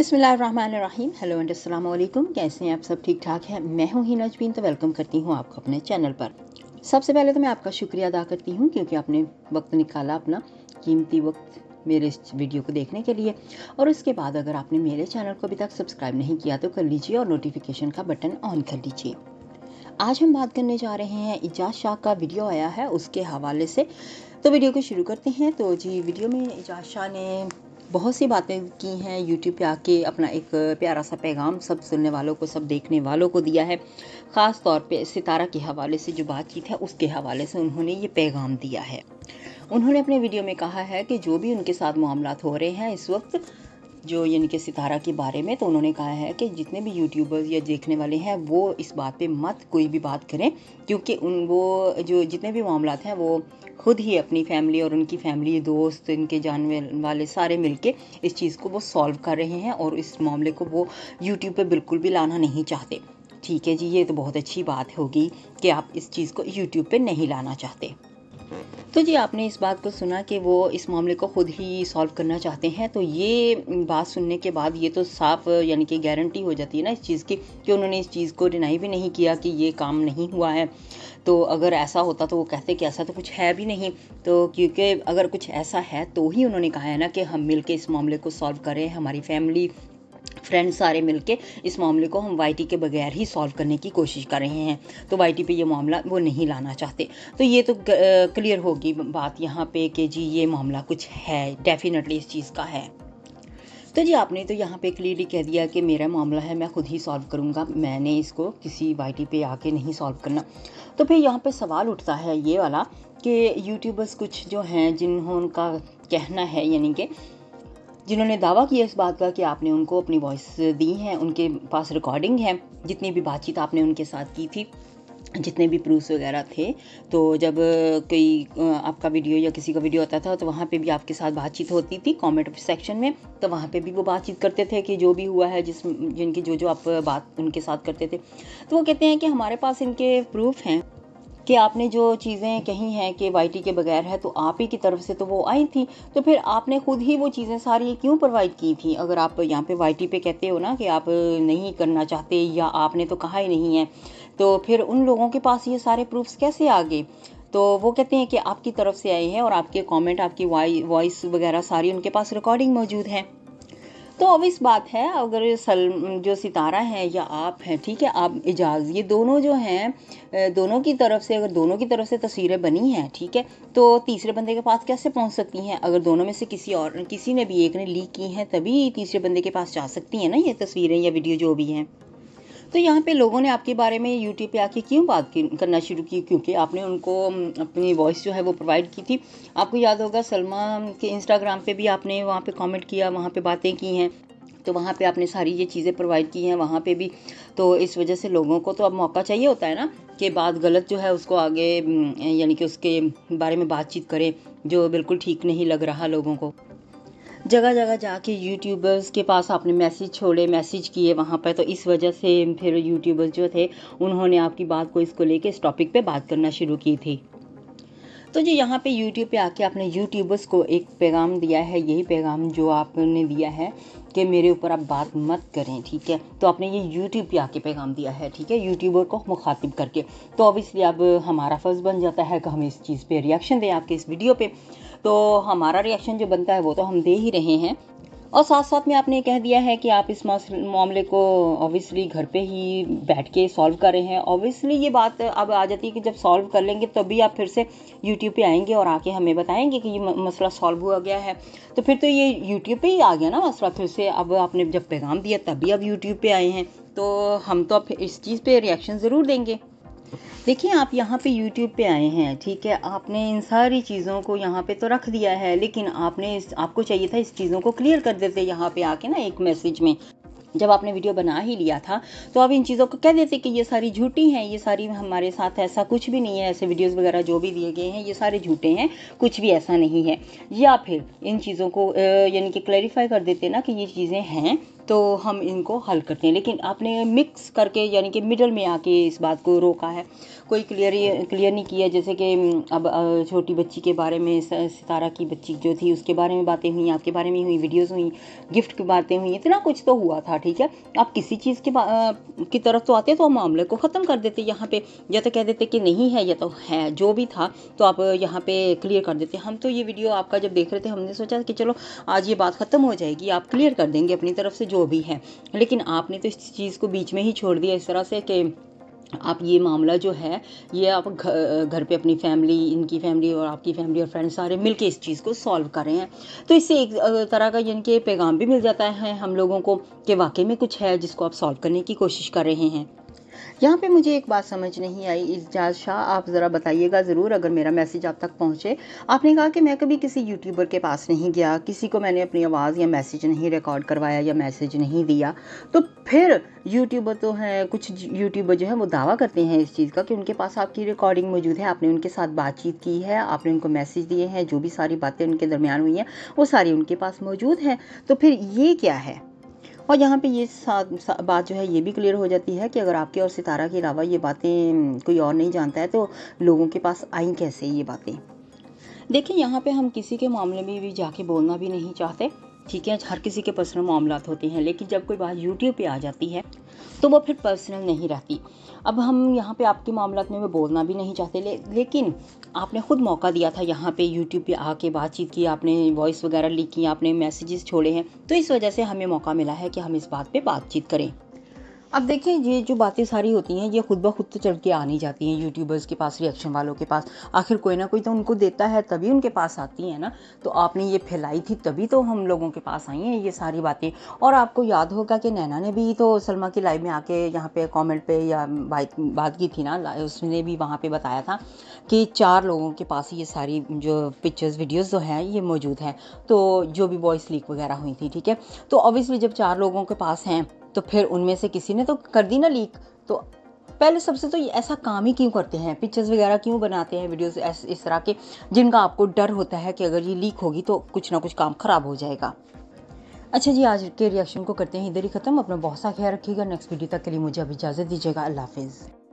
बिस्मिल्लाहिर्रहमानिर्रहीम। Hello and अस्सलाम वालेकुम। कैसे हैं आप सब? ठीक ठाक हैं। मैं हूं हिना नजबीन, तो वेलकम करती हूं आपको अपने चैनल पर। सबसे पहले तो मैं आपका शुक्रिया अदा करती हूं क्योंकि आपने वक्त निकाला, अपना कीमती वक्त मेरे इस वीडियो को देखने के लिए। और उसके बाद अगर आपने मेरे चैनल को अभी तक सब्सक्राइब नहीं किया तो कर लीजिए और नोटिफिकेशन का बटन ऑन कर लीजिए। आज हम बात करने जा रहे हैं, इजाज़ शाह का वीडियो आया है उसके हवाले से। तो वीडियो को शुरू करते हैं। तो जी, वीडियो में इजाज़ शाह ने बहुत सी बातें की हैं, यूट्यूब पे आके अपना एक प्यारा सा पैगाम सब सुनने वालों को, सब देखने वालों को दिया है। ख़ास तौर पे सितारा के हवाले से जो बातचीत है उसके हवाले से उन्होंने ये पैगाम दिया है। उन्होंने अपने वीडियो में कहा है कि जो भी उनके साथ मामलात हो रहे हैं इस वक्त, जो यानी कि सितारा के बारे में, तो उन्होंने कहा है कि जितने भी यूट्यूबर्स या देखने वाले हैं वो इस बात पे मत कोई भी बात करें, क्योंकि वो जो जितने भी मामलात हैं वो खुद ही अपनी फैमिली और उनकी फैमिली, दोस्त, इनके जानने वाले सारे मिलके इस चीज़ को वो सॉल्व कर रहे हैं और इस मामले को वो यूट्यूब पे बिल्कुल भी लाना नहीं चाहते। ठीक है जी, ये तो बहुत अच्छी बात होगी कि आप इस चीज़ को यूट्यूब पे नहीं लाना चाहते। तो जी, आपने इस बात को सुना कि वो इस मामले को खुद ही सॉल्व करना चाहते हैं, तो ये बात सुनने के बाद ये तो साफ यानी कि गारंटी हो जाती है ना इस चीज़ की, कि उन्होंने इस चीज़ को डिनाई भी नहीं किया कि ये काम नहीं हुआ है। तो अगर ऐसा होता तो वो कहते कि ऐसा तो कुछ है भी नहीं। तो क्योंकि अगर कुछ ऐसा है तो ही उन्होंने कहा है ना कि हम मिल के इस मामले को सॉल्व करें, हमारी फैमिली फ्रेंड्स सारे मिलके इस मामले को हम वाईटी के बगैर ही सॉल्व करने की कोशिश कर रहे हैं। तो वाईटी पे ये मामला वो नहीं लाना चाहते। तो ये तो क्लियर होगी बात यहाँ पे कि जी ये मामला कुछ है, डेफिनेटली इस चीज़ का है। तो जी, आपने तो यहाँ पे क्लियरली कह दिया कि मेरा मामला है, मैं खुद ही सॉल्व करूँगा, मैंने इसको किसी वाईटी पे आके नहीं सॉल्व करना। तो फिर यहाँ पे सवाल उठता है ये वाला कि यूट्यूबर्स कुछ जो हैं जिन्होंने कहना है, यानी कि जिन्होंने दावा किया इस बात का कि आपने उनको अपनी वॉइस दी है, उनके पास रिकॉर्डिंग है, जितनी भी बातचीत आपने उनके साथ की थी, जितने भी प्रूफ्स वगैरह थे। तो जब कोई आपका वीडियो या किसी का वीडियो आता था तो वहाँ पे भी आपके साथ बातचीत होती थी कमेंट सेक्शन में। तो वहाँ पे भी वो बातचीत करते थे कि जो भी हुआ है, जिनकी जो आप बात उनके साथ करते थे, तो वो कहते हैं कि हमारे पास इनके प्रूफ हैं कि आपने जो चीज़ें कही हैं कि वाईटी के बगैर है, तो आप ही की तरफ से तो वो आई थी। तो फिर आपने खुद ही वो चीज़ें सारी क्यों प्रोवाइड की थी? अगर आप यहाँ पे वाईटी पे कहते हो ना कि आप नहीं करना चाहते या आपने तो कहा ही नहीं है, तो फिर उन लोगों के पास ये सारे प्रूफ्स कैसे आ गए? तो वो कहते हैं कि आपकी तरफ से आए हैं और आपके कमेंट, आपकी वॉइस वगैरह सारी उनके पास रिकॉर्डिंग मौजूद है। तो ऑब्वियस बात है, अगर जो सितारा है या आप हैं, ठीक है, आप इजाज़, ये दोनों जो हैं, दोनों की तरफ से, अगर दोनों की तरफ से तस्वीरें बनी हैं, ठीक है, तो तीसरे बंदे के पास कैसे पहुंच सकती हैं? अगर दोनों में से किसी ने भी एक ने लीक की हैं तभी तीसरे बंदे के पास जा सकती हैं ना ये तस्वीरें या वीडियो जो भी हैं। तो यहाँ पे लोगों ने आपके बारे में यूट्यूब पे आके क्यों करना शुरू की? क्योंकि आपने उनको अपनी वॉइस जो है वो प्रोवाइड की थी। आपको याद होगा सलमा के इंस्टाग्राम पे भी आपने वहाँ पे कमेंट किया, वहाँ पे बातें की हैं, तो वहाँ पे आपने सारी ये चीज़ें प्रोवाइड की हैं वहाँ पे भी। तो इस वजह से लोगों को तो अब मौका चाहिए होता है ना कि बात गलत जो है उसको आगे यानी कि उसके बारे में बातचीत करें जो बिल्कुल ठीक नहीं लग रहा लोगों को। जगह जगह जाके यूट्यूबर्स के पास आपने मैसेज छोड़े, मैसेज किए वहाँ पर, तो इस वजह से फिर यूट्यूबर्स जो थे उन्होंने आपकी बात को, इसको लेके, इस टॉपिक पे बात करना शुरू की थी। तो जी, यहाँ पे यूट्यूब पे आके आपने यूट्यूबर्स को एक पैगाम दिया है, यही पैगाम जो आपने दिया है कि मेरे ऊपर आप बात मत करें, ठीक है। तो आपने ये यूट्यूब पे आके पैगाम दिया है, ठीक है, यूट्यूबर को मुखातिब करके। तो ऑब्वियसली अब हमारा फ़र्ज़ बन जाता है कि हम इस चीज़ पे रिएक्शन दें आपके इस वीडियो पे। तो हमारा रिएक्शन जो बनता है वो तो हम दे ही रहे हैं। और साथ साथ में आपने कह दिया है कि आप इस मामले को ऑब्वियसली घर पे ही बैठ के सॉल्व कर रहे हैं। ऑब्वियसली ये बात अब आ जाती है कि जब सॉल्व कर लेंगे तभी आप फिर से यूट्यूब पे आएंगे और आके हमें बताएंगे कि ये मसला सॉल्व हुआ गया है। तो फिर तो ये यूट्यूब पे ही आ गया ना मसला फिर से। अब आपने जब पैगाम दिया तभी अब यूट्यूब पे आए हैं, तो हम तो अब इस चीज़ पे रिएक्शन ज़रूर देंगे। देखिए, आप यहाँ पे यूट्यूब पे आए हैं, ठीक है, आपने इन सारी चीज़ों को यहाँ पे तो रख दिया है, लेकिन आपको चाहिए था इस चीज़ों को क्लियर कर देते यहाँ पे आके ना एक मैसेज में। जब आपने वीडियो बना ही लिया था तो आप इन चीज़ों को कह देते कि ये सारी झूठी हैं, ये सारी हमारे साथ ऐसा कुछ भी नहीं है, ऐसे वीडियोस वगैरह जो भी दिए गए हैं ये सारे झूठे हैं, कुछ भी ऐसा नहीं है। या फिर इन चीज़ों को यानी कि क्लैरिफाई कर देते ना कि ये चीज़ें हैं, तो हम इनको हल करते हैं। लेकिन आपने मिक्स करके यानी कि मिडल में आके इस बात को रोका है, कोई क्लियर नहीं किया। जैसे कि अब छोटी बच्ची के बारे में, सितारा की बच्ची जो थी उसके बारे में बातें हुई, आपके बारे में हुई, वीडियोज़ हुई, गिफ्ट की बातें हुई, इतना कुछ तो हुआ था, ठीक है। आप किसी चीज़ की तरफ तो आते तो हम मामले को ख़त्म कर देते यहाँ पे, या तो कह देते कि नहीं है या तो है, जो भी था तो आप यहाँ पे क्लियर कर देते। हम तो ये वीडियो आपका जब देख रहे थे हमने सोचा कि चलो आज ये बात ख़त्म हो जाएगी, आप क्लियर कर देंगे अपनी तरफ से जो भी है। लेकिन आपने तो इस चीज़ को बीच में ही छोड़ दिया इस तरह से कि आप ये मामला जो है ये आप घर पे अपनी फैमिली, इनकी फैमिली और आपकी फैमिली और फ्रेंड्स सारे मिलके इस चीज़ को सॉल्व कर रहे हैं। तो इससे एक तरह का यानी कि पैगाम भी मिल जाता है हम लोगों को कि वाकई में कुछ है जिसको आप सॉल्व करने की कोशिश कर रहे हैं। यहाँ पे मुझे एक बात समझ नहीं आई, इजाज़ शाह आप ज़रा बताइएगा ज़रूर अगर मेरा मैसेज आप तक पहुँचे। आपने कहा कि मैं कभी किसी यूट्यूबर के पास नहीं गया, किसी को मैंने अपनी आवाज़ या मैसेज नहीं रिकॉर्ड करवाया या मैसेज नहीं दिया। तो फिर यूट्यूबर तो हैं, कुछ यूट्यूबर जो है वो दावा करते हैं इस चीज़ का कि उनके पास आपकी रिकॉर्डिंग मौजूद है, आपने उनके साथ बातचीत की है, आपने उनको मैसेज दिए हैं, जो भी सारी बातें उनके दरमियान हुई हैं वो सारी उनके पास मौजूद हैं। तो फिर ये क्या है? और यहाँ पे ये बात जो है ये भी क्लियर हो जाती है कि अगर आपके और सितारा के अलावा ये बातें कोई और नहीं जानता है तो लोगों के पास आई कैसे ये बातें। देखिए यहाँ पे हम किसी के मामले में भी जाके बोलना भी नहीं चाहते, ठीक है। हर किसी के पर्सनल मामलात होते हैं, लेकिन जब कोई बात यूट्यूब पे आ जाती है तो वो फिर पर्सनल नहीं रहती। अब हम यहाँ पे आपके मामलात में बोलना भी नहीं चाहते, लेकिन आपने खुद मौका दिया था यहाँ पे यूट्यूब पे आके बातचीत की, आपने वॉइस वगैरह ली की, आपने मैसेजेस छोड़े हैं, तो इस वजह से हमें मौका मिला है कि हम इस बात पे बातचीत करें। अब देखिए ये जो बातें सारी होती हैं ये खुद ब खुद तो चल के आ नहीं जाती हैं यूट्यूबर्स के पास, रिएक्शन वालों के पास। आखिर कोई ना कोई तो उनको देता है तभी उनके पास आती हैं ना। तो आपने ये फैलाई थी तभी तो हम लोगों के पास आई हैं ये सारी बातें। और आपको याद होगा कि नैना ने भी तो सलमा की लाइव में आके यहाँ पे कमेंट पे या बात की थी ना, उसने भी वहाँ पे बताया था कि 4 लोगों के पास ये सारी जो पिक्चर्स वीडियोज़ जो हैं ये मौजूद हैं, तो जो भी वॉइस लीक वगैरह हुई थी, ठीक है। तो ऑब्वियसली जब 4 लोगों के पास हैं तो फिर उनमें से किसी ने तो कर दी ना लीक। तो पहले सबसे तो ये ऐसा काम ही क्यों करते हैं, पिक्चर्स वगैरह क्यों बनाते हैं, वीडियोस इस तरह के जिनका आपको डर होता है कि अगर ये लीक होगी तो कुछ ना कुछ काम खराब हो जाएगा। अच्छा जी, आज के रिएक्शन को करते हैं इधर ही ख़त्म। अपना बहुत सा ख्याल रखिएगा। नेक्स्ट वीडियो तक के लिए मुझे अब इजाज़त दीजिएगा। अल्लाह हाफिज़।